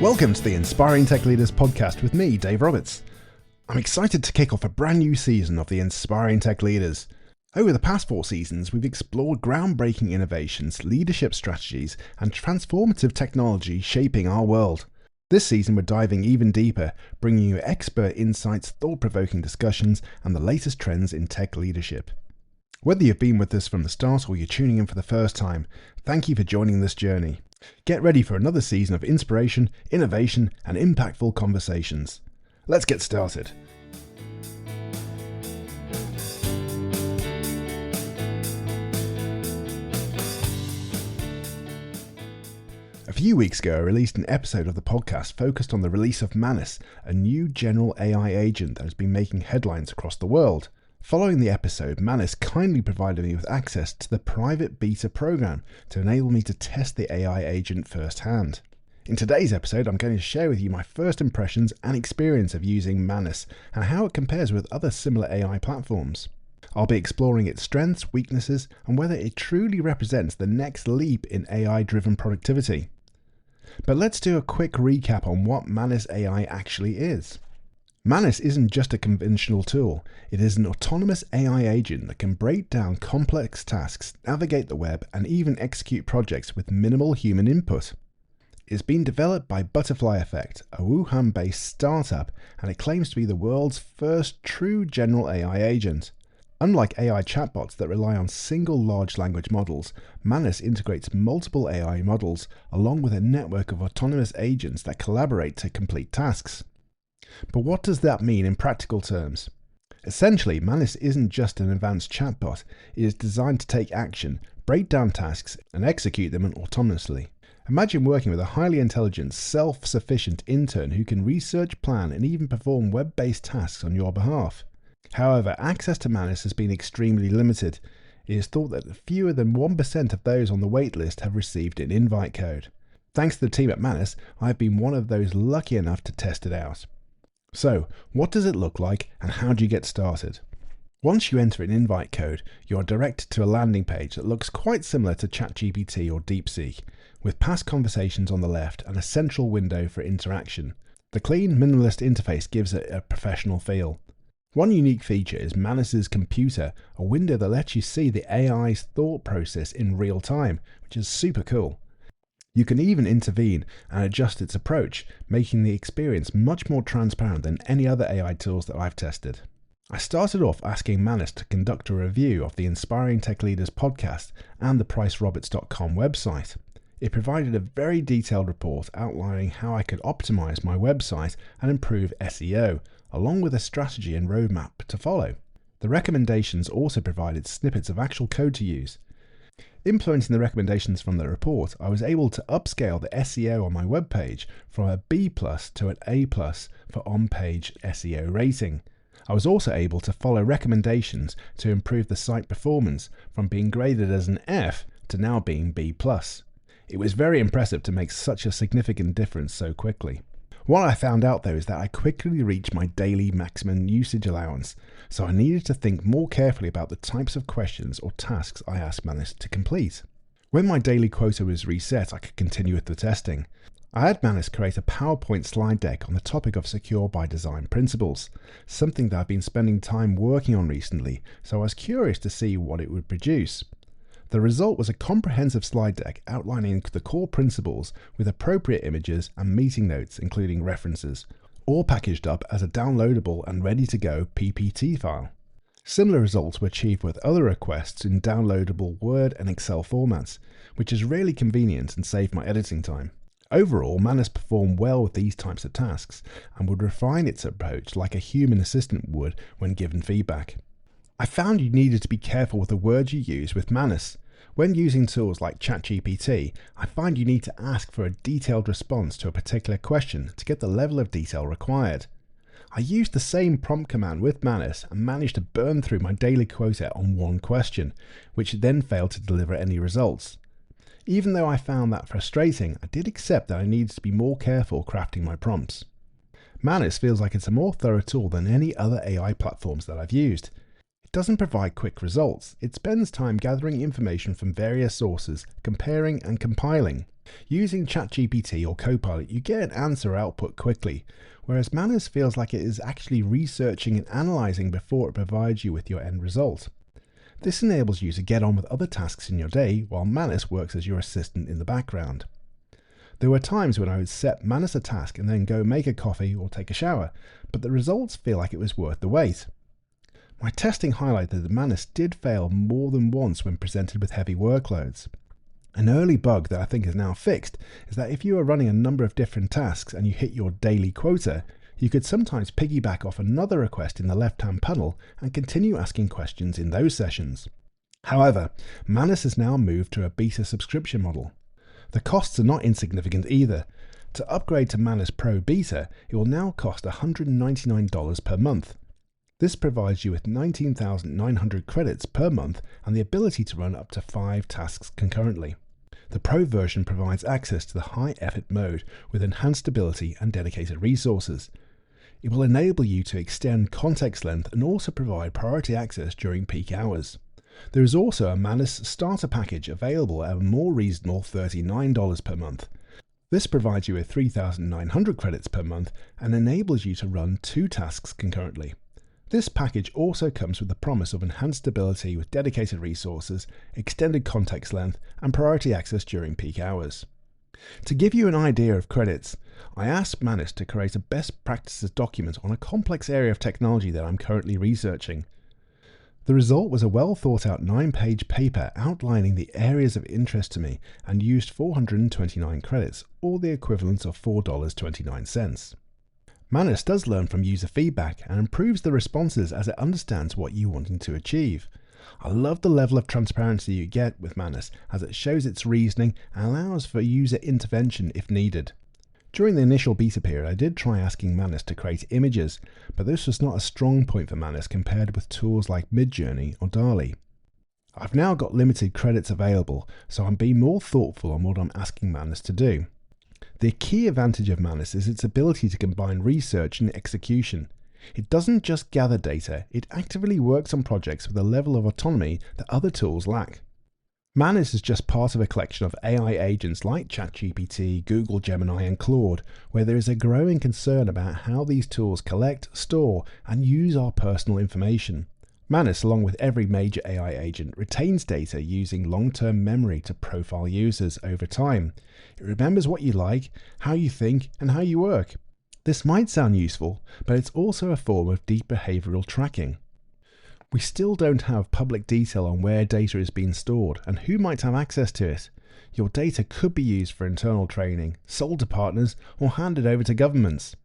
Welcome to the Inspiring Tech Leaders podcast with me, Dave Roberts. I'm excited to kick off a brand new season of the Inspiring Tech Leaders. Over the past 4 seasons, we've explored groundbreaking innovations, leadership strategies, and transformative technology shaping our world. This season, we're diving even deeper, bringing you expert insights, thought-provoking discussions, and the latest trends in tech leadership. Whether you've been with us from the start or you're tuning in for the first time, thank you for joining this journey. Get ready for another season of inspiration, innovation, and impactful conversations. Let's get started. A few weeks ago, I released an episode of the podcast focused on the release of Manus, a new general AI agent that has been making headlines across the world. Following the episode, Manus kindly provided me with access to the private beta program to enable me to test the AI agent firsthand. In today's episode, I'm going to share with you my first impressions and experience of using Manus and how it compares with other similar AI platforms. I'll be exploring its strengths, weaknesses, and whether it truly represents the next leap in AI-driven productivity. But let's do a quick recap on what Manus AI actually is. Manus isn't just a conventional tool, it is an autonomous AI agent that can break down complex tasks, navigate the web, and even execute projects with minimal human input. It's been developed by Butterfly Effect, a Wuhan-based startup, and it claims to be the world's first true general AI agent. Unlike AI chatbots that rely on single large language models, Manus integrates multiple AI models along with a network of autonomous agents that collaborate to complete tasks. But what does that mean in practical terms? Essentially, Manus isn't just an advanced chatbot, it is designed to take action, break down tasks, and execute them autonomously. Imagine working with a highly intelligent, self-sufficient intern who can research, plan, and even perform web-based tasks on your behalf. However, access to Manus has been extremely limited. It is thought that fewer than 1% of those on the waitlist have received an invite code. Thanks to the team at Manus, I've been one of those lucky enough to test it out. So, what does it look like and how do you get started? Once you enter an invite code, you are directed to a landing page that looks quite similar to ChatGPT or DeepSeek, with past conversations on the left and a central window for interaction. The clean, minimalist interface gives it a professional feel. One unique feature is Manus's computer, a window that lets you see the AI's thought process in real time, which is super cool. You can even intervene and adjust its approach, making the experience much more transparent than any other AI tools that I've tested. I started off asking Manus to conduct a review of the Inspiring Tech Leaders podcast and the PriceRoberts.com website. It provided a very detailed report outlining how I could optimize my website and improve SEO, along with a strategy and roadmap to follow. The recommendations also provided snippets of actual code to use. Implementing the recommendations from the report, I was able to upscale the SEO on my webpage from a B+ to an A+ for on-page SEO rating. I was also able to follow recommendations to improve the site performance from being graded as an F to now being B+. It was very impressive to make such a significant difference so quickly. What I found out though is that I quickly reached my daily maximum usage allowance, so I needed to think more carefully about the types of questions or tasks I asked Manus to complete. When my daily quota was reset, I could continue with the testing. I had Manus create a PowerPoint slide deck on the topic of secure by design principles, something that I've been spending time working on recently, so I was curious to see what it would produce. The result was a comprehensive slide deck outlining the core principles with appropriate images and meeting notes including references, all packaged up as a downloadable and ready-to-go PPT file. Similar results were achieved with other requests in downloadable Word and Excel formats, which is really convenient and saved my editing time. Overall, Manus performed well with these types of tasks and would refine its approach like a human assistant would when given feedback. I found you needed to be careful with the words you use with Manus. When using tools like ChatGPT, I find you need to ask for a detailed response to a particular question to get the level of detail required. I used the same prompt command with Manus and managed to burn through my daily quota on one question, which then failed to deliver any results. Even though I found that frustrating, I did accept that I needed to be more careful crafting my prompts. Manus feels like it's a more thorough tool than any other AI platforms that I've used. It doesn't provide quick results. It spends time gathering information from various sources, comparing and compiling. Using ChatGPT or Copilot, you get an answer output quickly, whereas Manus feels like it is actually researching and analysing before it provides you with your end result. This enables you to get on with other tasks in your day while Manus works as your assistant in the background. There were times when I would set Manus a task and then go make a coffee or take a shower, but the results feel like it was worth the wait. My testing highlighted that Manus did fail more than once when presented with heavy workloads. An early bug that I think is now fixed is that if you are running a number of different tasks and you hit your daily quota, you could sometimes piggyback off another request in the left-hand panel and continue asking questions in those sessions. However, Manus has now moved to a beta subscription model. The costs are not insignificant either. To upgrade to Manus Pro Beta, it will now cost $199 per month. This provides you with 19,900 credits per month and the ability to run up to 5 tasks concurrently. The Pro version provides access to the high effort mode with enhanced ability and dedicated resources. It will enable you to extend context length and also provide priority access during peak hours. There is also a Manus starter package available at a more reasonable $39 per month. This provides you with 3,900 credits per month and enables you to run 2 tasks concurrently. This package also comes with the promise of enhanced ability with dedicated resources, extended context length, and priority access during peak hours. To give you an idea of credits, I asked Manus to create a best practices document on a complex area of technology that I'm currently researching. The result was a well thought out 9-page paper outlining the areas of interest to me and used 429 credits, or the equivalent of $4.29. Manus does learn from user feedback and improves the responses as it understands what you're wanting to achieve. I love the level of transparency you get with Manus as it shows its reasoning and allows for user intervention if needed. During the initial beta period, I did try asking Manus to create images, but this was not a strong point for Manus compared with tools like Midjourney or DALL-E. I've now got limited credits available, so I'm being more thoughtful on what I'm asking Manus to do. The key advantage of Manus is its ability to combine research and execution. It doesn't just gather data, it actively works on projects with a level of autonomy that other tools lack. Manus is just part of a collection of AI agents like ChatGPT, Google Gemini and Claude, where there is a growing concern about how these tools collect, store and use our personal information. Manus, along with every major AI agent, retains data using long-term memory to profile users over time. It remembers what you like, how you think, and how you work. This might sound useful, but it's also a form of deep behavioral tracking. We still don't have public detail on where data is being stored and who might have access to it. Your data could be used for internal training, sold to partners, or handed over to governments.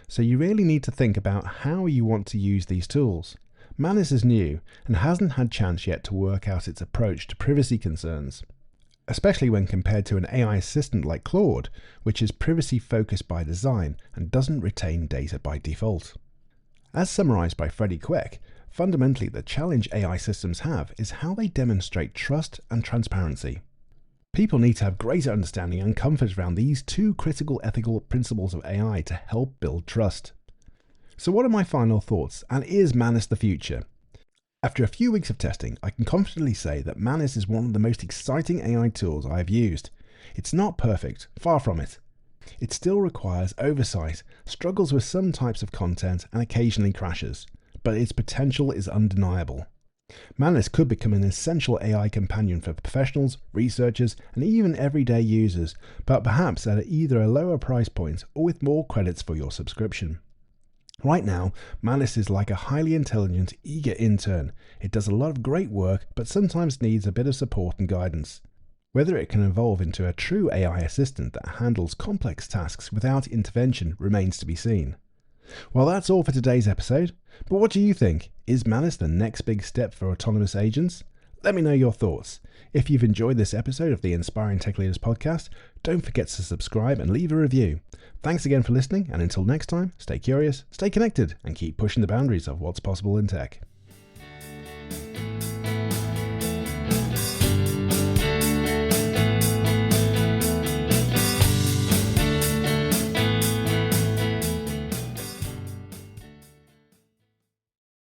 So you really need to think about how you want to use these tools. Manus is new and hasn't had chance yet to work out its approach to privacy concerns, especially when compared to an AI assistant like Claude, which is privacy focused by design and doesn't retain data by default. As summarized by Freddie Quek, fundamentally the challenge AI systems have is how they demonstrate trust and transparency. People need to have greater understanding and comfort around these 2 critical ethical principles of AI to help build trust. So what are my final thoughts, and is Manus the future? After a few weeks of testing, I can confidently say that Manus is one of the most exciting AI tools I have used. It's not perfect, far from it. It still requires oversight, struggles with some types of content and occasionally crashes, but its potential is undeniable. Manus could become an essential AI companion for professionals, researchers and even everyday users, but perhaps at either a lower price point or with more credits for your subscription. Right now, Manus is like a highly intelligent, eager intern. It does a lot of great work, but sometimes needs a bit of support and guidance. Whether it can evolve into a true AI assistant that handles complex tasks without intervention remains to be seen. Well, that's all for today's episode, but what do you think? Is Manus the next big step for autonomous agents? Let me know your thoughts. If you've enjoyed this episode of the Inspiring Tech Leaders podcast, don't forget to subscribe and leave a review. Thanks again for listening, and until next time, stay curious, stay connected, and keep pushing the boundaries of what's possible in tech.